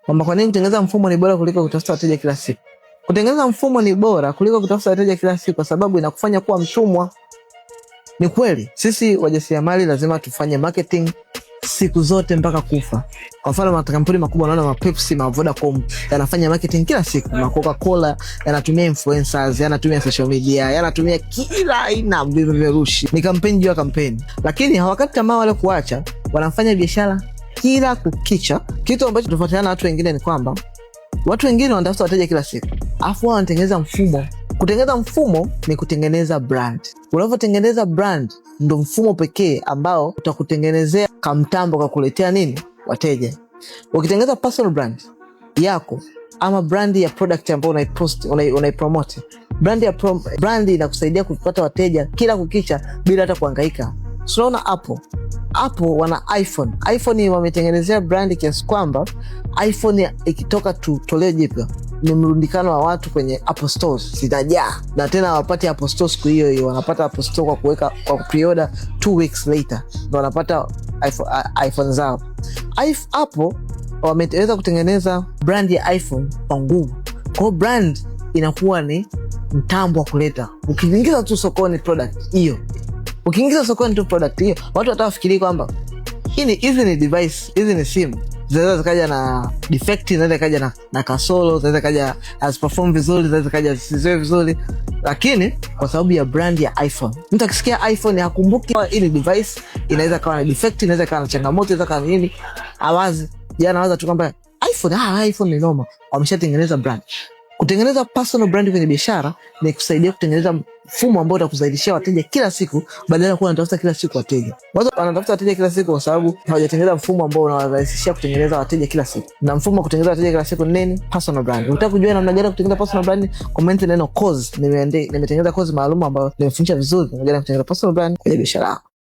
Kwamba kwa nini kutengeneza mfumo ni bora kuliko kutafuta wateja kila siku. Kutengeneza mfumo ni bora kuliko kutafuta wateja kila siku kwa sababu inakufanya kuwa mtumwa. Ni kweli, sisi wajasiriamali lazima tufanye marketing siku zote mpaka kufa. Kwa mfano makampuni makubwa unaona Pepsi, Vodacom yanafanya marketing kila siku. Coca-Cola yanatumia influencers, yanatumia social media, yanatumia kila aina vipeperushi. Ni kampeni juu ya kampeni. Lakini hawakati tamaa wale kuacha, wanafanya biashara kila kukicha. Kitu ambacho tofautiana na watu wengine ni kwamba watu wengine wanatafuta wateja kila siku, afu wao wanatengeneza mfumo. Kutengeneza mfumo ni kutengeneza brand. Unapotengeneza brand ndo mfumo pekee ambao utakutengenezea kamtambo kwa kuletea nini? Wateja. Ukitengeneza personal brand yako ama brand ya product ambayo unaipost, unaipromote, brand inakusaidia kupata wateja kila kukicha bila hata kuhangaika. Unaona Apple wana iPhone wametengenezea brand kiasi kwamba iPhone ikitoka toleo jipya ni mrundikano wa watu kwenye Apple Stores zitajaa, na tena hawapati Apple Store siku hiyo hiyo, wanapata Apple Store kwa pre-order 2 weeks later ndio wanapata iPhone zao. Apple wameweza kutengeneza brand ya iPhone kwa nguvu. Kwa brand inakuwa ni mtambo wa kuleta. Ukiingiza tu sokoni product hiyo, watu watafikiria kwamba hizi ni device, hizi ni simu. Zinaweza zikaja na defect, zinaweza kaja na kasoro, zinaweza kaja as perform vizuri, zinaweza kaja zisizoe vizuri, lakini kwa sababu ya brand ya iPhone, mtu akisikia iPhone hakumbuki hii ni device, inaweza kawa na defect, inaweza kawa na changamoto, inaweza kawa nini, awazi anawaza tu kwamba iPhone ni noma. Wameshatengeneza brand. Kutengeneza personal brand kwenye biashara ni kusaidia kutengeneza mfumo ambao utakuzalishia wateja kila siku badala ya kuwa unatafuta kila siku wateja. Watu wanatafuta wateja kila siku kwa sababu hawajatengeneza mfumo ambao unawarahisishia kutengeneza wateja kila siku. Na mfumo wa kutengeneza wateja kila siku ni nini? Personal brand. Unataka kujua namna gani kutengeneza personal brand? Comment neno course. Nimetengeneza course maalum ambayo nimefundisha vizuri namna gani kutengeneza personal brand kwenye biashara.